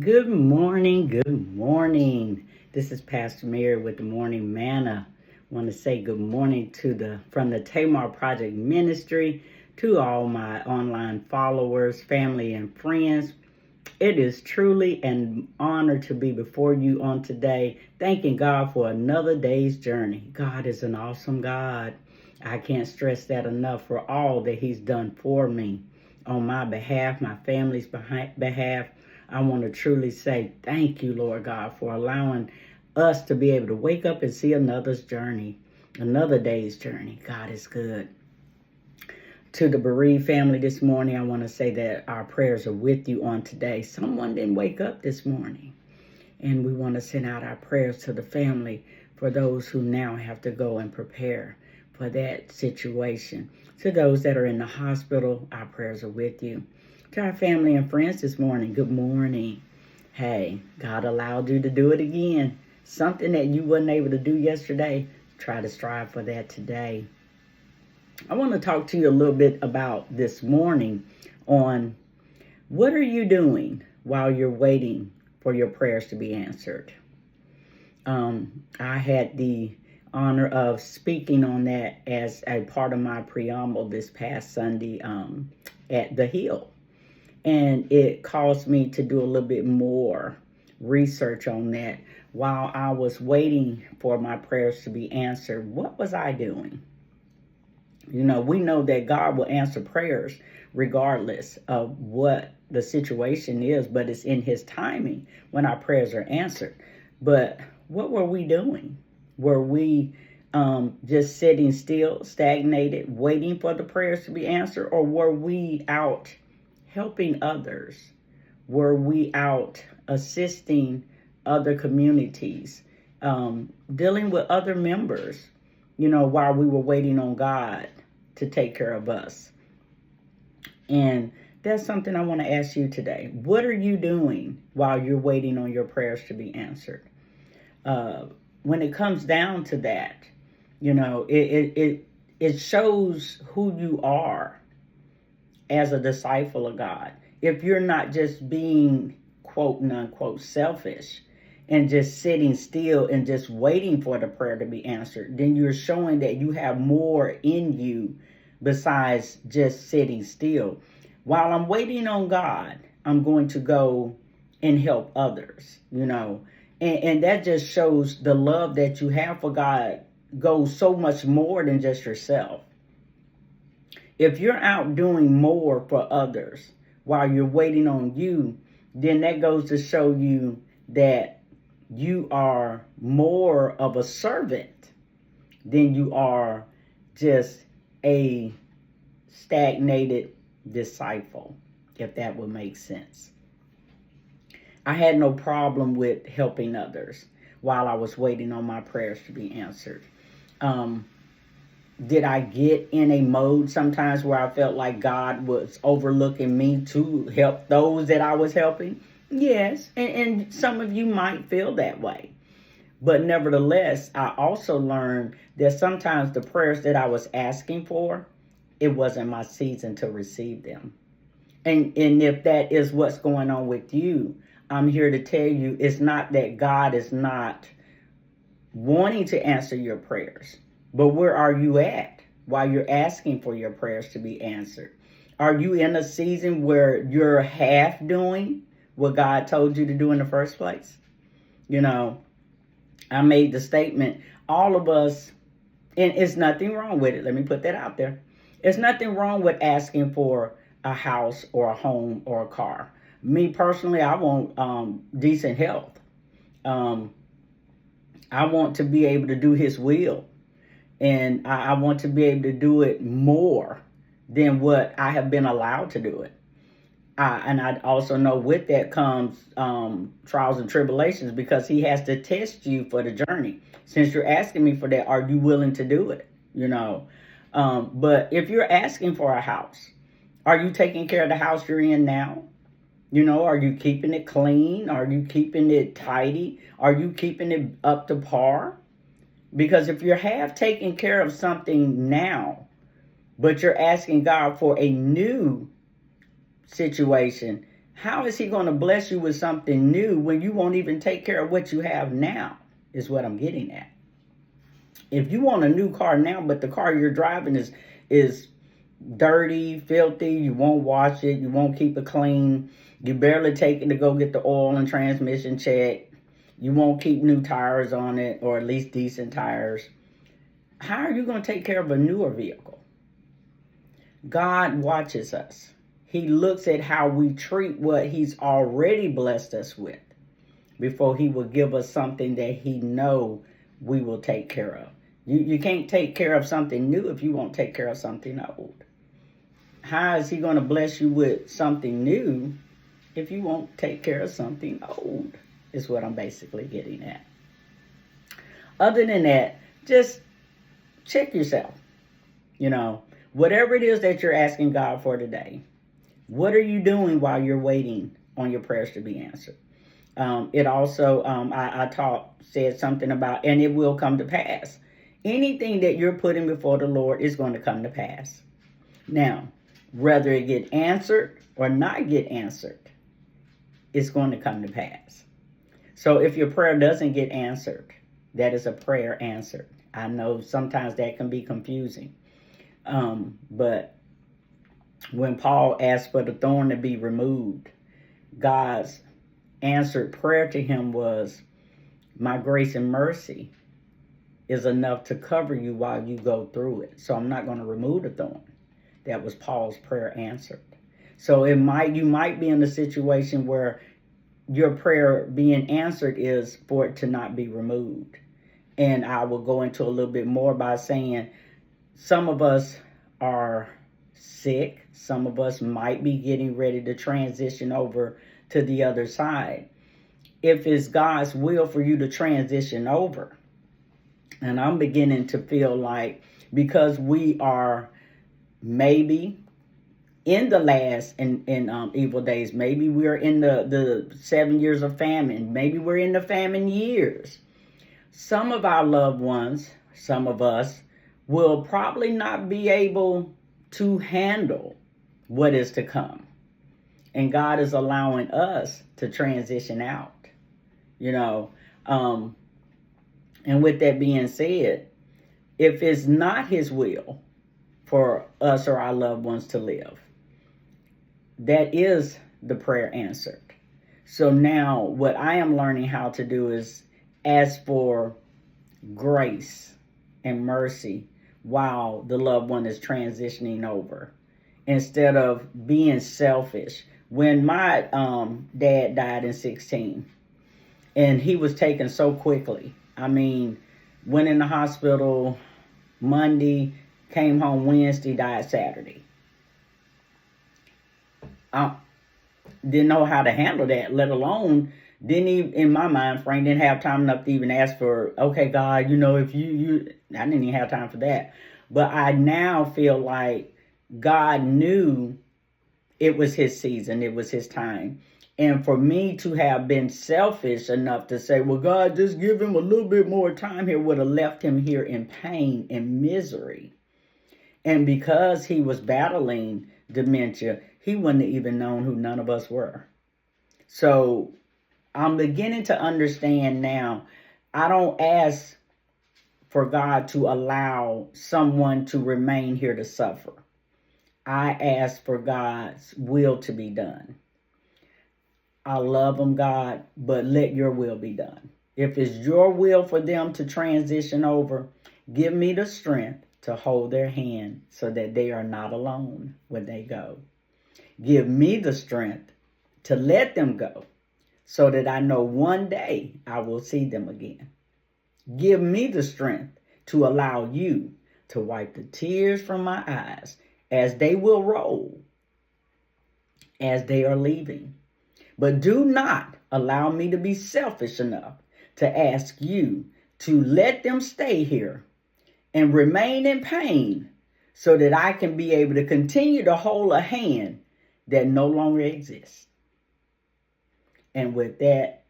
Good morning. Good morning. This is Pastor Mary with the Morning Manna. Want to say good morning to the from the Tamar Project Ministry to all my online followers, family, and friends. It is truly an honor to be before you on today, thanking God for another day's journey. God is an awesome God. I can't stress that enough for all that He's done for me on my behalf, my family's behalf. I want to truly say thank you, Lord God, for allowing us to be able to wake up and see another day's journey. God is good. To the bereaved family this morning, I want to say that our prayers are with you on today. Someone didn't wake up this morning, and we want to send out our prayers to the family for those who now have to go and prepare for that situation. To those that are in the hospital, our prayers are with you. To our family and friends this morning, good morning. Hey, God allowed you to do it again. Something that you wasn't able to do yesterday, try to strive for that today. I want to talk to you a little bit about this morning on what are you doing while you're waiting for your prayers to be answered. I had the honor of speaking on that as a part of my preamble this past Sunday at the Hill. And it caused me to do a little bit more research on that. While I was waiting for my prayers to be answered, what was I doing? We know that God will answer prayers regardless of what the situation is, but it's in His timing when our prayers are answered. But what were we doing? Were we just sitting still, stagnated, waiting for the prayers to be answered? Or were we out helping others? Were we out assisting other communities, dealing with other members, while we were waiting on God to take care of us? And that's something I want to ask you today. What are you doing while you're waiting on your prayers to be answered? When it comes down to that, it shows who you are as a disciple of God. If you're not just being quote unquote selfish and just sitting still and just waiting for the prayer to be answered, then you're showing that you have more in you besides just sitting still. While I'm waiting on God, I'm going to go and help others, and that just shows the love that you have for God goes so much more than just yourself. If you're out doing more for others while you're waiting on you, then that goes to show you that you are more of a servant than you are just a stagnated disciple, if that would make sense. I had no problem with helping others while I was waiting on my prayers to be answered. Did I get in a mode sometimes where I felt like God was overlooking me to help those that I was helping? Yes, and some of you might feel that way. But nevertheless, I also learned that sometimes the prayers that I was asking for, it wasn't my season to receive them. And if that is what's going on with you, I'm here to tell you it's not that God is not wanting to answer your prayers. But where are you at while you're asking for your prayers to be answered? Are you in a season where you're half doing what God told you to do in the first place? I made the statement, all of us, and it's nothing wrong with it. Let me put that out there. There's nothing wrong with asking for a house or a home or a car. Me personally, I want decent health. I want to be able to do His will. And I want to be able to do it more than what I have been allowed to do it. And I also know with that comes trials and tribulations, because He has to test you for the journey. Since you're asking me for that, are you willing to do it? But if you're asking for a house, are you taking care of the house you're in now? Are you keeping it clean? Are you keeping it tidy? Are you keeping it up to par? Because if you're half taking care of something now, but you're asking God for a new situation, How is he going to bless you with something new when you won't even take care of what you have now, is what I'm getting at. If you want a new car now, but the car you're driving is dirty, filthy, you won't wash it, you won't keep it clean, you barely take it to go get the oil and transmission checked, you won't keep new tires on it, or at least decent tires, how are you going to take care of a newer vehicle? God watches us. He looks at how we treat what he's already blessed us with before he will give us something that he know we will take care of. You can't take care of something new if you won't take care of something old. How is he going to bless you with something new if you won't take care of something old, is what I'm basically getting at. Other than that, just check yourself. Whatever it is that you're asking God for today, what are you doing while you're waiting on your prayers to be answered? It also, I said something about, and it will come to pass. Anything that you're putting before the Lord is going to come to pass. Now, whether it get answered or not get answered, it's going to come to pass. So if your prayer doesn't get answered, that is a prayer answered. I know sometimes that can be confusing. But when Paul asked for the thorn to be removed, God's answered prayer to him was, my grace and mercy is enough to cover you while you go through it. So I'm not going to remove the thorn. That was Paul's prayer answered. So you might be in a situation where your prayer being answered is for it to not be removed. And I will go into a little bit more by saying some of us are sick. Some of us might be getting ready to transition over to the other side. If it's God's will for you to transition over, and I'm beginning to feel like, because we are maybe in the last in evil days, maybe we're in the 7 years of famine, maybe we're in the famine years. Some of our loved ones, some of us, will probably not be able to handle what is to come. And God is allowing us to transition out, And with that being said, if it's not his will for us or our loved ones to live, that is the prayer answered. So now what I am learning how to do is ask for grace and mercy while the loved one is transitioning over, instead of being selfish. When my dad died in 2016, and he was taken so quickly. I mean, went in the hospital Monday, came home Wednesday, died Saturday. I didn't know how to handle that, let alone, didn't even, in my mind frame, didn't have time enough to even ask for, okay, God, if you, I didn't even have time for that. But I now feel like God knew it was his season, it was his time. And for me to have been selfish enough to say, well, God, just give him a little bit more time here, would have left him here in pain and misery. And because he was battling dementia, he wouldn't have even known who none of us were. So I'm beginning to understand now, I don't ask for God to allow someone to remain here to suffer. I ask for God's will to be done. I love them, God, but let your will be done. If it's your will for them to transition over, give me the strength to hold their hand so that they are not alone when they go. Give me the strength to let them go so that I know one day I will see them again. Give me the strength to allow you to wipe the tears from my eyes as they will roll as they are leaving. But do not allow me to be selfish enough to ask you to let them stay here and remain in pain so that I can be able to continue to hold a hand that no longer exists. And with that,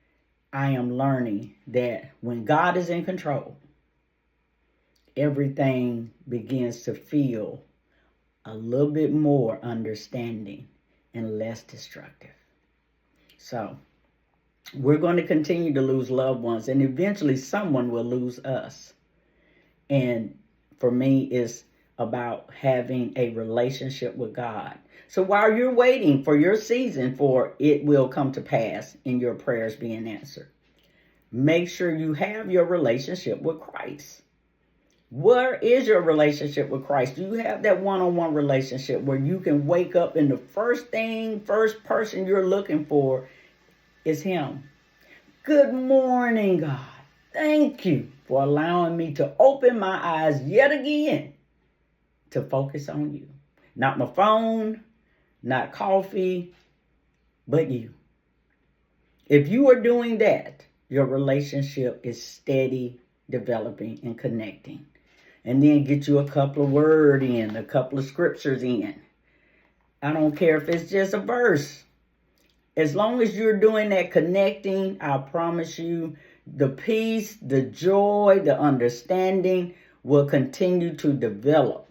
I am learning that when God is in control, everything begins to feel a little bit more understanding and less destructive. So we're going to continue to lose loved ones, and eventually someone will lose us. And for me, it's about having a relationship with God. So while you're waiting for your season for it will come to pass in your prayers being answered, make sure you have your relationship with Christ. Where is your relationship with Christ? Do you have that one-on-one relationship where you can wake up and the first person you're looking for is Him? Good morning, God. Thank you for allowing me to open my eyes yet again to focus on you. Not my phone, not coffee, but you. If you are doing that, your relationship is steady developing and connecting. And then get you a couple of words in, a couple of scriptures in. I don't care if it's just a verse. As long as you're doing that connecting, I promise you, the peace, the joy, the understanding will continue to develop.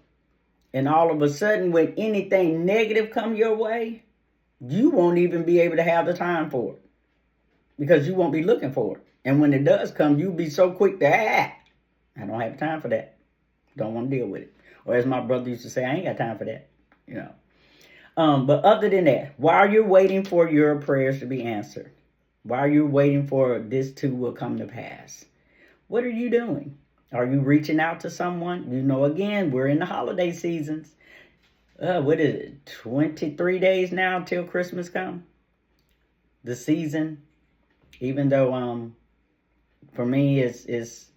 And all of a sudden, when anything negative come your way, you won't even be able to have the time for it. Because you won't be looking for it. And when it does come, you'll be so quick to, I don't have time for that. Don't want to deal with it. Or as my brother used to say, I ain't got time for that. But other than that, while you're waiting for your prayers to be answered, while you're waiting for this too will come to pass, what are you doing? Are you reaching out to someone? Again, we're in the holiday seasons. What is it? 23 days now till Christmas comes. The season, even though for me it's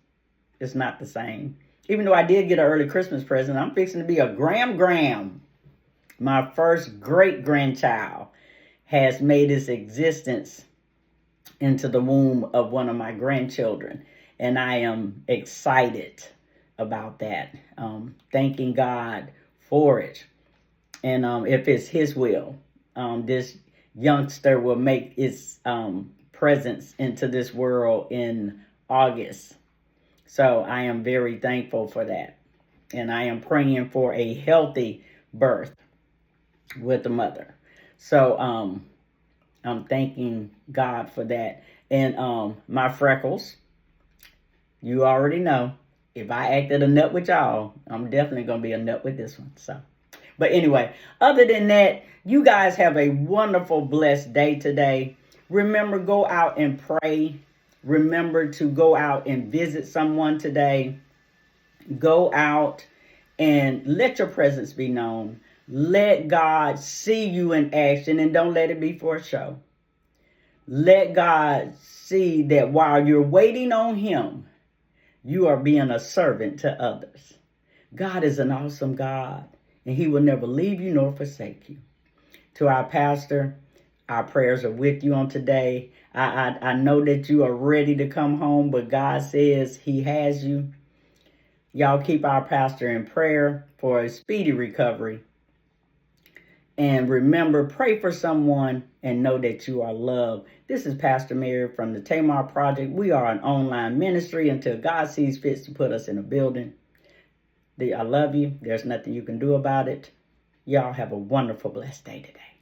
not the same. Even though I did get an early Christmas present, I'm fixing to be a gram. My first great-grandchild has made its existence into the womb of one of my grandchildren. And I am excited about that. Thanking God for it. And if it's His will, this youngster will make its presence into this world in August. So I am very thankful for that. And I am praying for a healthy birth with the mother. So I'm thanking God for that. And my freckles, you already know, if I acted a nut with y'all, I'm definitely going to be a nut with this one. So, but anyway, other than that, you guys have a wonderful, blessed day today. Remember, go out and pray. Remember to go out and visit someone today. Go out and let your presence be known. Let God see you in action, and don't let it be for a show. Let God see that while you're waiting on Him, you are being a servant to others. God is an awesome God, and He will never leave you nor forsake you. To our pastor, our prayers are with you on today. I know that you are ready to come home, but God says He has you. Y'all keep our pastor in prayer for a speedy recovery. And remember, pray for someone and know that you are loved. This is Pastor Mary from the Tamar Project. We are an online ministry until God sees fit to put us in a building. I love you. There's nothing you can do about it. Y'all have a wonderful, blessed day today.